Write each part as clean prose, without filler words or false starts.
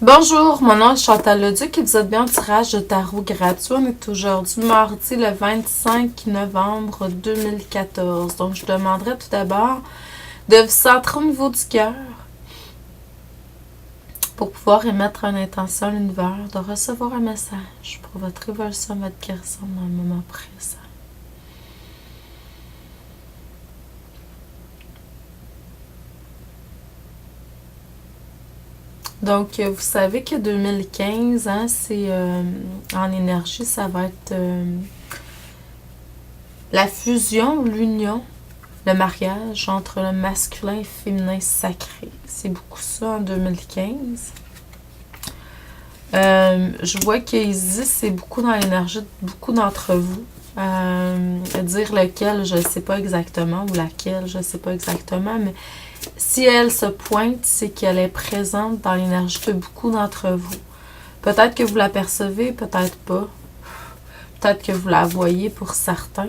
Bonjour, mon nom est Chantal Leduc et vous êtes bien au tirage de tarot gratuit. On est aujourd'hui mardi le 25 novembre 2014. Donc, je demanderai tout d'abord de vous centrer au niveau du cœur pour pouvoir émettre une intention à l'univers, de recevoir un message pour votre évolution, votre guérison dans le moment présent. Donc, vous savez que 2015, hein, c'est en énergie, ça va être la fusion, l'union, le mariage entre le masculin et le féminin sacré. C'est beaucoup ça en 2015. Je vois qu'Isis, c'est beaucoup dans l'énergie de beaucoup d'entre vous. Dire lequel, je ne sais pas exactement, ou laquelle, je ne sais pas exactement, mais si elle se pointe, c'est qu'elle est présente dans l'énergie de beaucoup d'entre vous. Peut-être que vous la percevez, peut-être pas. Peut-être que vous la voyez pour certains.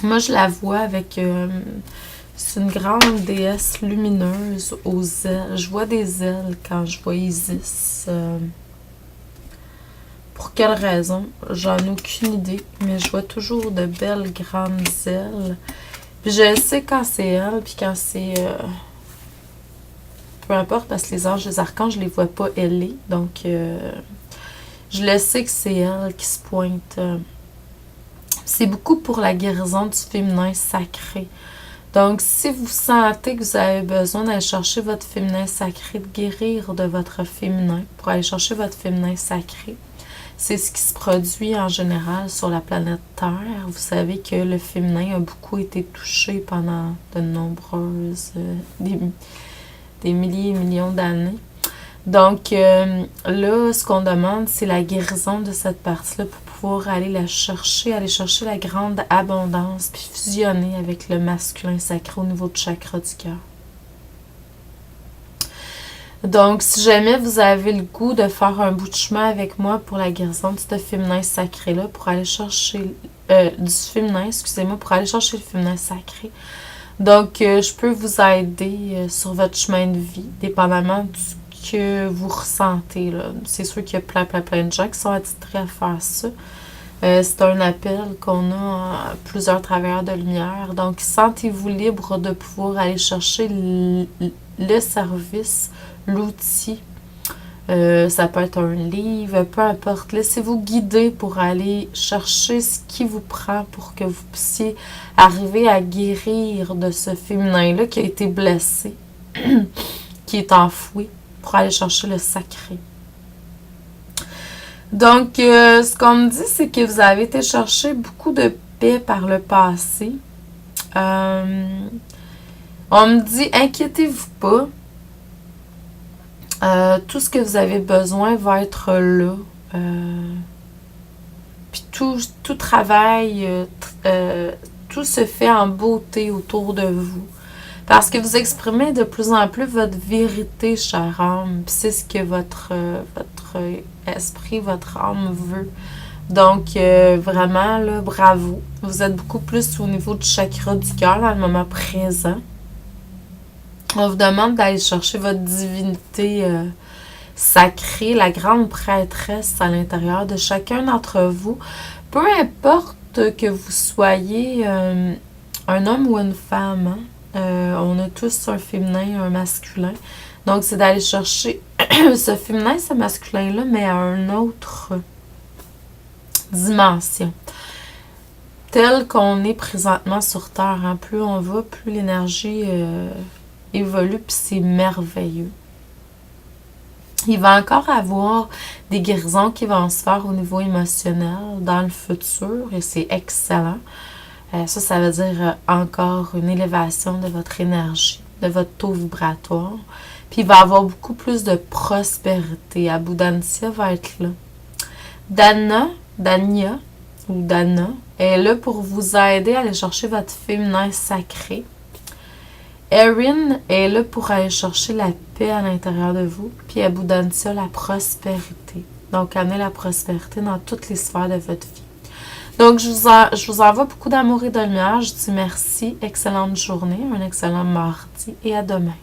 Moi, je la vois avec... c'est une grande déesse lumineuse aux ailes. Je vois des ailes quand je vois Isis. Pour quelle raison? J'en ai aucune idée, mais je vois toujours de belles grandes ailes. Puis je sais quand c'est elle, puis quand c'est... peu importe, parce que les anges, les archanges, je les vois pas ailés. Donc, je le sais que c'est elle qui se pointe. C'est beaucoup pour la guérison du féminin sacré. Donc, si vous sentez que vous avez besoin d'aller chercher votre féminin sacré, de guérir de votre féminin, pour aller chercher votre féminin sacré, c'est ce qui se produit en général sur la planète Terre. Vous savez que le féminin a beaucoup été touché pendant de nombreuses, des milliers et millions d'années. Donc là, ce qu'on demande, c'est la guérison de cette partie-là pour pouvoir aller la chercher, aller chercher la grande abondance, puis fusionner avec le masculin sacré au niveau du chakra du cœur. Donc, si jamais vous avez le goût de faire un bout de chemin avec moi pour la guérison de ce féminin sacré-là, pour aller chercher du féminin, excusez-moi, pour aller chercher le féminin sacré. Donc, je peux vous aider sur votre chemin de vie, dépendamment du que vous ressentez. C'est sûr qu'il y a plein de gens qui sont attitrés à faire ça. C'est un appel qu'on a à plusieurs travailleurs de lumière. Donc, sentez-vous libre de pouvoir aller chercher le service, l'outil. Ça peut être un livre, peu importe. Laissez-vous guider pour aller chercher ce qui vous prend pour que vous puissiez arriver à guérir de ce féminin-là qui a été blessé, qui est enfoui, pour aller chercher le sacré. Donc, ce qu'on me dit, c'est que vous avez été chercher beaucoup de paix par le passé. On me dit, inquiétez-vous pas. Tout ce que vous avez besoin va être là. Puis tout travail, tout se fait en beauté autour de vous. Parce que vous exprimez de plus en plus votre vérité, chère âme. Puis c'est ce que votre esprit, votre âme veut. Donc, vraiment, là, bravo. Vous êtes beaucoup plus au niveau du chakra du cœur dans le moment présent. On vous demande d'aller chercher votre divinité sacrée, la grande prêtresse à l'intérieur de chacun d'entre vous. Peu importe que vous soyez un homme ou une femme, on a tous un féminin, un masculin. Donc, c'est d'aller chercher ce féminin, ce masculin-là, mais à une autre dimension. Tel qu'on est présentement sur Terre. Hein. Plus on va, plus l'énergie évolue, puis c'est merveilleux. Il va encore avoir des guérisons qui vont se faire au niveau émotionnel dans le futur, et c'est excellent. Ça veut dire encore une élévation de votre énergie, de votre taux vibratoire. Puis il va y avoir beaucoup plus de prospérité. Abundancia va être là. Dania est là pour vous aider à aller chercher votre féminin sacré. Erin est là pour aller chercher la paix à l'intérieur de vous. Puis Abundancia, la prospérité. Donc, amener la prospérité dans toutes les sphères de votre vie. Donc, je vous envoie beaucoup d'amour et de lumière. Je dis merci, excellente journée, un excellent mardi et à demain.